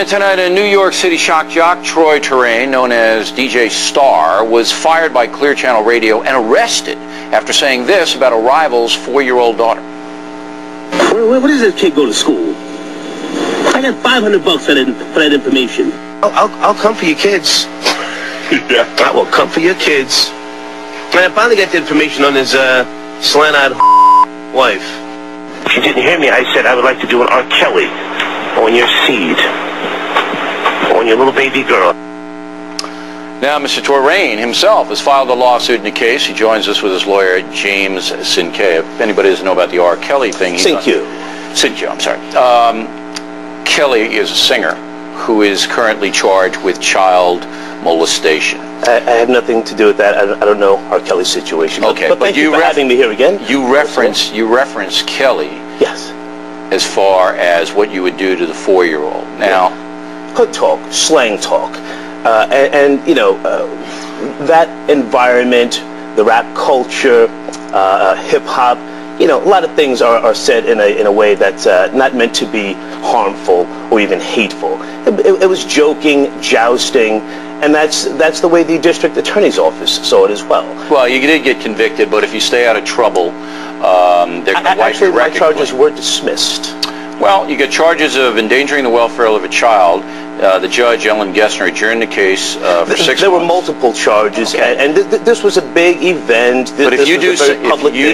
Tonight, a New York City shock jock, Troy Terrain, known as DJ Star, was fired by Clear Channel Radio and arrested after saying this about a rival's 4-year-old daughter. Where does this kid go to school? I got $500 for that information. I'll come for your kids. Yeah. I will come for your kids. And I finally got the information on his slant-eyed wife. If you didn't hear me, I said I would like to do an R. Kelly on your seed. On your little baby girl. Now, Mr. Terrain himself has filed a lawsuit in the case. He joins us with his lawyer, James Sinke. If anybody doesn't know about the R. Kelly thing... Sinkyu, I'm sorry. Kelly is a singer who is currently charged with child molestation. I have nothing to do with that. I don't know R. Kelly's situation. Okay, but thank you for having me here again. You reference Kelly. Yes. As far as what you would do to the 4-year-old. Now... Hood talk, slang talk, and you know, that environment, the rap culture, hip-hop, you know, a lot of things are said in a way that's not meant to be harmful or even hateful. It was joking, jousting, and that's the way the district attorney's office saw it as well. Well, you did get convicted, but if you stay out of trouble, they're going to wipe your record. My charges were dismissed. Well, you get charges of endangering the welfare of a child. The judge, Ellen Gessner, adjourned the case for 6 months. There were multiple charges, okay. and this was a big event. But if you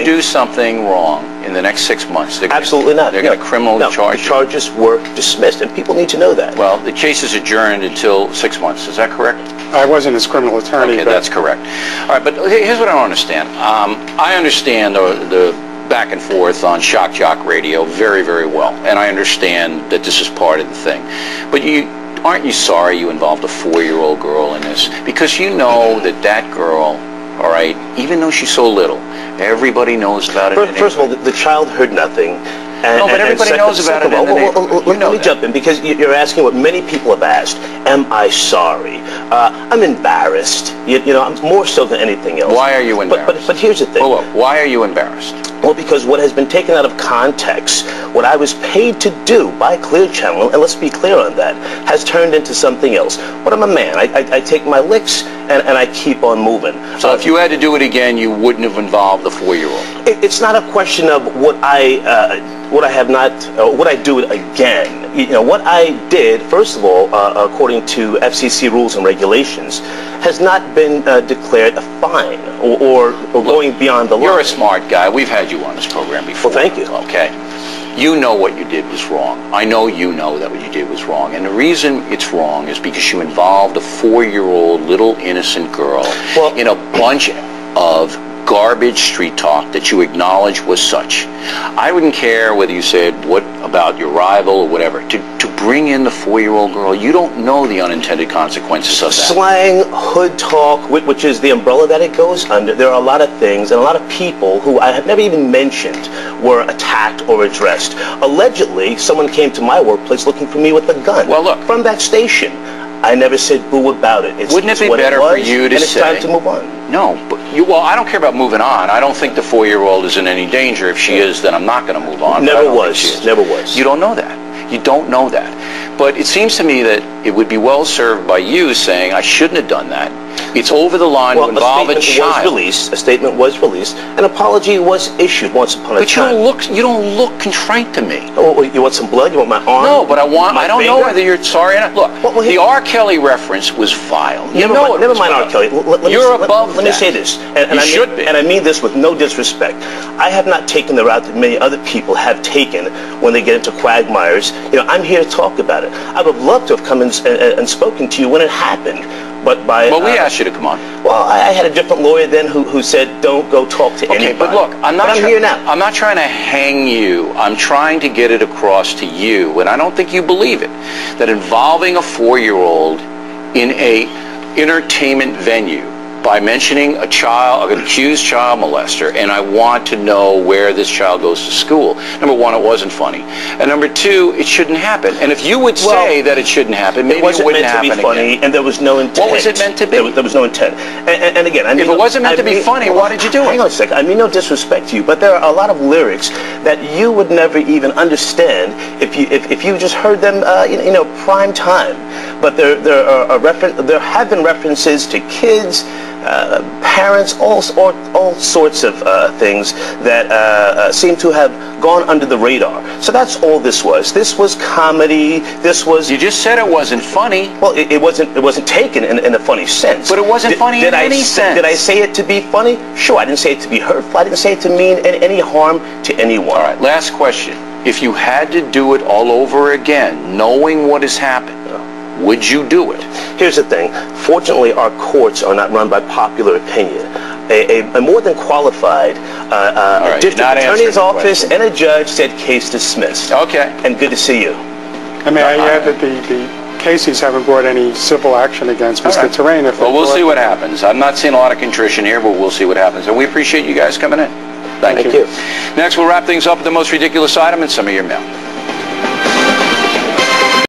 do something wrong in the next 6 months, they're absolutely not. They're going to criminally charge you. The charges were dismissed, and people need to know that. Well, the case is adjourned until 6 months. Is that correct? I wasn't his criminal attorney. Okay, that's correct. All right, but here's what I don't understand. I understand the back and forth on Shock Jock Radio very, very well, and I understand that this is part of the thing. But aren't you sorry you involved a 4-year-old girl in this? Because you know that girl, all right, even though she's so little, everybody knows about it. First of all, the child heard nothing. No, but everybody knows about it. Let me jump in, because you're asking what many people have asked. Am I sorry? I'm embarrassed. You know, I'm more so than anything else. Why are you embarrassed? But here's the thing. Why are you embarrassed? Well, because what has been taken out of context, what I was paid to do by Clear Channel, and let's be clear on that, has turned into something else. But I'm a man. I take my licks and I keep on moving. So if you had to do it again, you wouldn't have involved the 4-year-old? It's not a question of would I do it again? You know, what I did, first of all, according to FCC rules and regulations, has not been declared a fine or going beyond the law. You're a smart guy. We've had you on this program before. Well, thank you. Okay. You know what you did was wrong. I know you know that what you did was wrong. And the reason it's wrong is because you involved a 4-year-old little innocent girl in a bunch of garbage street talk that you acknowledge was such. I wouldn't care whether you said what about your rival or whatever. To bring in the 4-year-old girl, you don't know the unintended consequences of that. Slang, hood talk, which is the umbrella that it goes under. There are a lot of things and a lot of people who I have never even mentioned were attacked or addressed. Allegedly, someone came to my workplace looking for me with a gun. Well, look. From that station. I never said boo about it. Wouldn't it be better for you to say... And it's time to move on. No, but well, I don't care about moving on. I don't think the 4-year-old is in any danger. If she is, then I'm not going to move on. Never was. Never was. You don't know that. You don't know that. But it seems to me that it would be well served by you saying, I shouldn't have done that. It's over the line to involve a child. A statement was released. An apology was issued once upon a time. But you don't look contrite to me. Oh, you want some blood? You want my arm? No, but I don't know whether you're sorry or not. Look, the R. Kelly reference was vile. Never mind R. Kelly. You're above that. Let me say this. You should be. And I mean this with no disrespect. I have not taken the route that many other people have taken when they get into quagmires. You know, I'm here to talk about it. I would have loved to have come and spoken to you when it happened. But well, we asked you to come on. Well, I had a different lawyer then who said, don't go talk to anybody. Okay, but look, I'm here now. I'm not trying to hang you. I'm trying to get it across to you, and I don't think you believe it, that involving a 4-year-old in a entertainment venue by mentioning a child, an accused child molester, and I want to know where this child goes to school. Number one, it wasn't funny. And number two, it shouldn't happen. And if you would say that it shouldn't happen, maybe it wouldn't happen again. It wasn't meant to be funny, and there was no intent. What was it meant to be? There was no intent. And again, I mean, if it wasn't meant to be funny, why did you do it? Hang on a second. I mean, no disrespect to you, but there are a lot of lyrics that you would never even understand if you just heard them, prime time. But there have been references to kids, parents, all sorts of things that seem to have gone under the radar. So that's all this was. This was comedy. This was. You just said it wasn't funny. Well, it wasn't taken in a funny sense. But it wasn't funny in any sense. Did I say it to be funny? Sure. I didn't say it to be hurtful. I didn't say it to mean any harm to anyone. All right. Last question. If you had to do it all over again, knowing what has happened, would you do it? Here's the thing. Fortunately, our courts are not run by popular opinion. A more than qualified district attorney's office and a judge said case dismissed. Okay. And good to see you. I mean, I add that the Casey's haven't brought any civil action against Mr. Terrain. Well, we'll see what happens. I'm not seeing a lot of contrition here, but we'll see what happens. And we appreciate you guys coming in. Thank you. Thank you. Next, we'll wrap things up with the most ridiculous item and some of your mail.